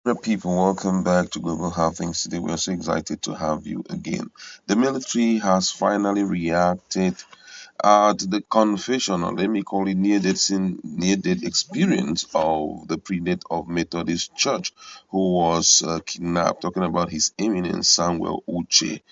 People, welcome back to Global How Things Today. We are so excited to have you again. The military has finally reacted to the confession, or let me call it near-death experience of the prelate of Methodist Church who was kidnapped. Talking about His Eminence Samuel Uche.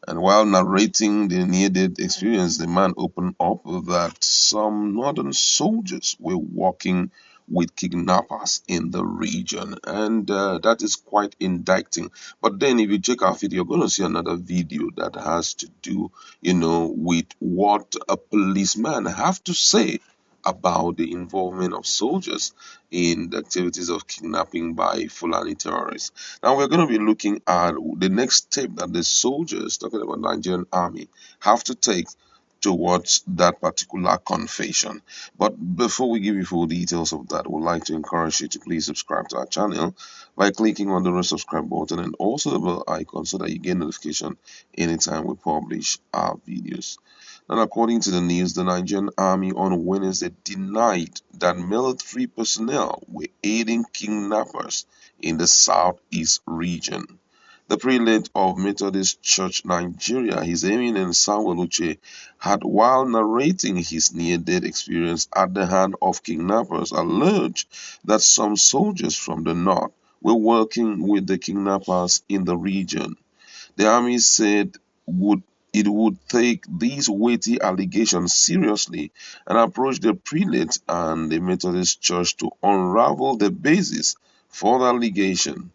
And while narrating the near-death experience, the man opened up that some northern soldiers were walking with kidnappers in the region, and that is quite indicting. But then, if you check our video, you're going to see another video that has to do, with what a policeman have to say about the involvement of soldiers in the activities of kidnapping by Fulani terrorists. Now we're going to be looking at the next step that the soldiers, talking about Nigerian army, have to take towards that particular confession. But before we give you full details of that, we'd like to encourage you to please subscribe to our channel by clicking on the red subscribe button and also the bell icon so that you get notification anytime we publish our videos. And according to the news, the Nigerian army on Wednesday denied that military personnel were aiding kidnappers in the Southeast region. The prelate of Methodist Church Nigeria, His Eminence Samuel Uche, had, while narrating his near-death experience at the hand of kidnappers, alleged that some soldiers from the north were working with the kidnappers in the region. The army said would it would take these weighty allegations seriously and approach the prelate and the Methodist Church to unravel the basis for the allegation.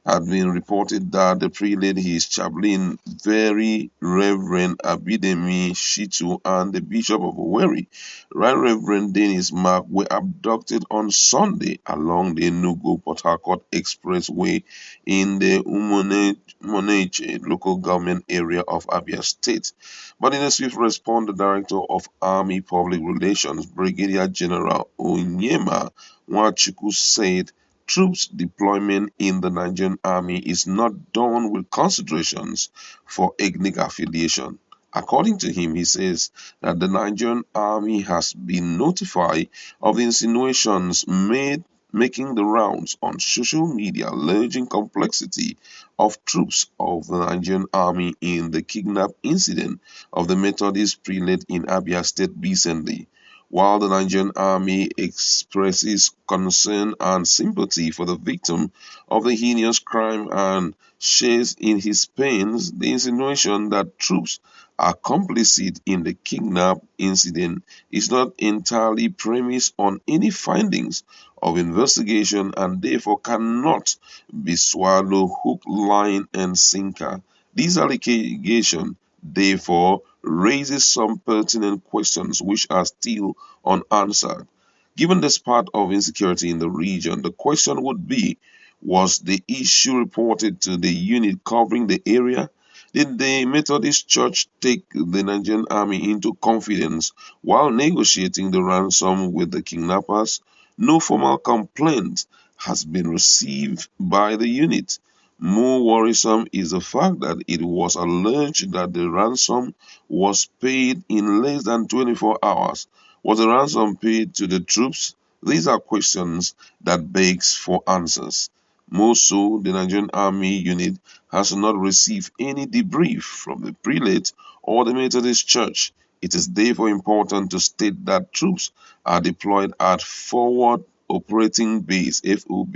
Had been reported that the prelate, his chaplain, Very Reverend Abidemi Shitu, and the Bishop of Owerri, Right Reverend Dennis Mark, were abducted on Sunday along the Enugu-Port Harcourt Expressway in the Umoneche local government area of Abia State. But in a swift response, the Director of Army Public Relations, Brigadier General Onyema Nwachukwu, said troops deployment in the Nigerian army is not done with considerations for ethnic affiliation. According to him, he says that the Nigerian army has been notified of the insinuations made making the rounds on social media alleging complexity of troops of the Nigerian army in the kidnap incident of the Methodist prelate in Abia State recently. While the Nigerian army expresses concern and sympathy for the victim of the heinous crime and shares in his pains, the insinuation that troops are complicit in the kidnap incident is not entirely premised on any findings of investigation and therefore cannot be swallowed hook, line, and sinker. These allegations therefore raises some pertinent questions which are still unanswered. Given the spat of insecurity in the region, the question would be, was the issue reported to the unit covering the area? Did the Methodist Church take the Nigerian army into confidence while negotiating the ransom with the kidnappers? No formal complaint has been received by the unit. More worrisome is the fact that it was alleged that the ransom was paid in less than 24 hours. Was the ransom paid to the troops? These are questions that begs for answers. More so, the Nigerian Army unit has not received any debrief from the prelate or the Methodist Church. It is therefore important to state that troops are deployed at Forward Operating Base FOB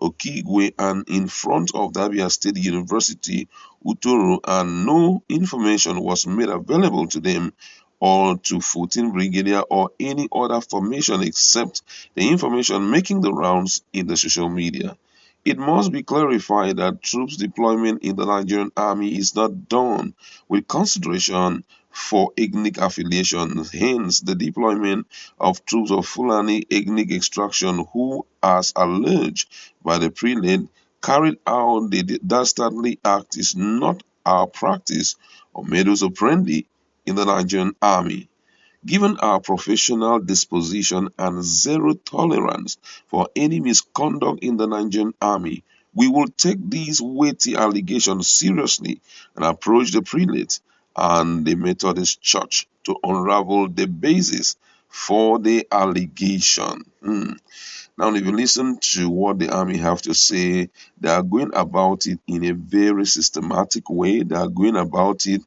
Okigwe and in front of the Abia State University Utoro, and no information was made available to them or to 14 Brigadier or any other formation except the information making the rounds in the social media. It must be clarified that troops deployment in the Nigerian army is not done with consideration for ethnic affiliation. Hence, the deployment of troops of Fulani ethnic extraction who, as alleged by the prelate, carried out the dastardly act is not our practice or modus operandi in the Nigerian army. Given our professional disposition and zero tolerance for any misconduct in the Nigerian army, we will take these weighty allegations seriously and approach the prelate and the Methodist Church to unravel the basis for the allegation. Mm. Now, if you listen to what the army have to say, they are going about it in a very systematic way. They are going about it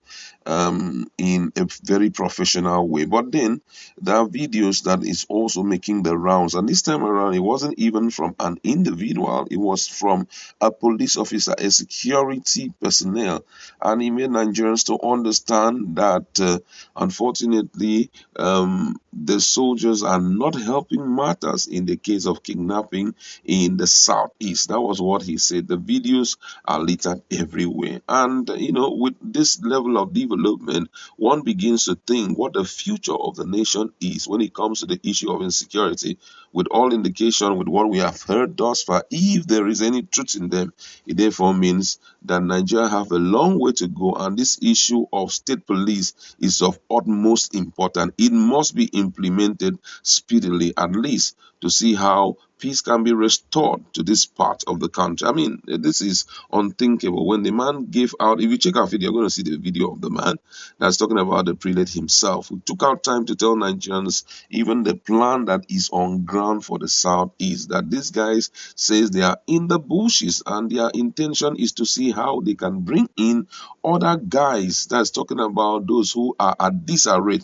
in a very professional way. But then there are videos that is also making the rounds, and this time around, it wasn't even from an individual; it was from a police officer, a security personnel, and he made Nigerians to understand that, unfortunately, the soldiers are not helping matters in the case of kidnapping in the southeast. That was what he said. The videos are littered everywhere. And, with this level of development, one begins to think what the future of the nation is when it comes to the issue of insecurity. With all indication, with what we have heard thus far, if there is any truth in them, it therefore means that Nigeria have a long way to go. And this issue of state police is of utmost importance. It must be implemented speedily, at least to see how peace can be restored to this part of the country. I mean, this is unthinkable. When the man gave out, if you check our video, you're going to see the video of the man that's talking about the prelate himself, who took out time to tell Nigerians even the plan that is on ground for the southeast. That these guys says they are in the bushes and their intention is to see how they can bring in other guys. That's talking about those who are at disarray.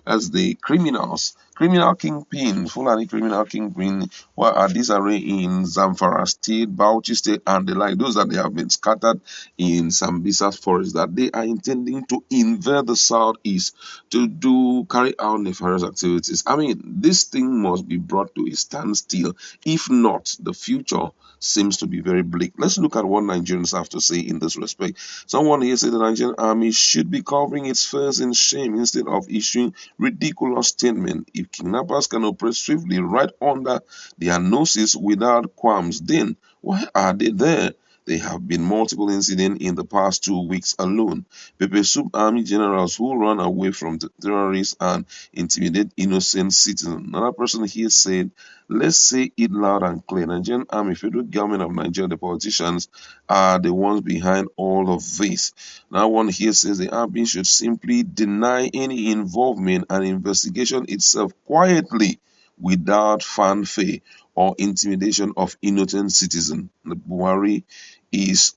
That's the criminals, criminal kingpin, Fulani criminal kingpin, who are at disarray in Zamfara State, Bauchi State, and the like. Those that they have been scattered in Sambisa forest, that they are intending to invade the southeast to carry out nefarious activities. I mean, this thing must be brought to a standstill. If not, the future seems to be very bleak. Let's look at what Nigerians have to say in this respect. Someone here said the Nigerian army should be covering its face in shame instead of issuing ridiculous statements. If kidnappers can operate swiftly right under their noses without qualms, then why are they there? There have been multiple incidents in the past 2 weeks alone. Pepper Soup army generals who run away from the terrorists and intimidate innocent citizens. Another person here said, let's say it loud and clear. Nigerian army, federal government of Nigeria, the politicians are the ones behind all of this. Now one here says the army should simply deny any involvement and investigation itself quietly without fanfare or intimidation of innocent citizens. The Buhari is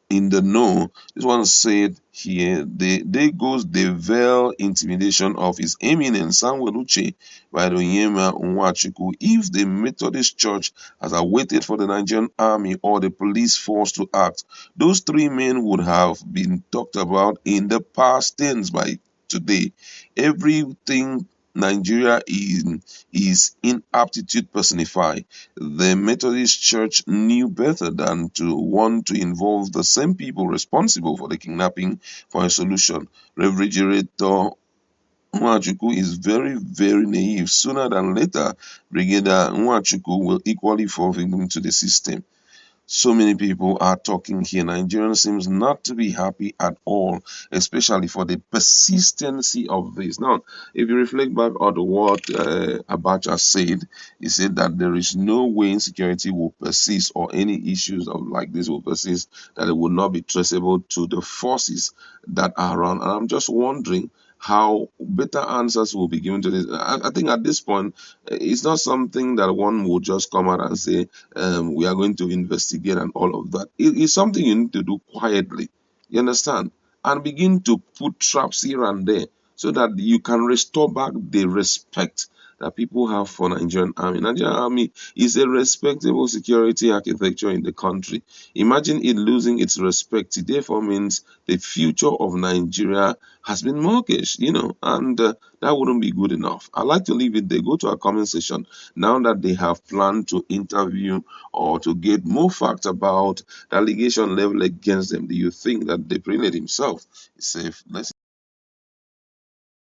in the know. This one said here, there goes the veil intimidation of His Eminence Samuel Uche by the Onyema Nwachukwu. If the Methodist Church has awaited for the Nigerian army or the police force to act, those three men would have been talked about in the past tense by today. Everything Nigeria is inaptitude personified. The Methodist Church knew better than to want to involve the same people responsible for the kidnapping for a solution. Refrigerator Nwachukwu is very, very naive. Sooner than later, Brigadier Nwachukwu will equally fall victim to the system. So many people are talking here. Nigerians seems not to be happy at all, especially for the persistency of this. Now, if you reflect back on what Abacha said, he said that there is no way insecurity will persist or any issues of like this will persist, that it will not be traceable to the forces that are around. And I'm just wondering how better answers will be given to this. I think at this point, it's not something that one will just come out and say, we are going to investigate and all of that. It is something you need to do quietly. You understand? And begin to put traps here and there so that you can restore back the respect that people have for Nigerian army. Nigerian army is a respectable security architecture in the country. Imagine it losing its respect. It therefore means the future of Nigeria has been mortgaged, and that wouldn't be good enough. I like to leave it there. Go to our comment section now that they have planned to interview or to get more facts about the allegation level against them. Do you think that the prelate himself is safe? Let's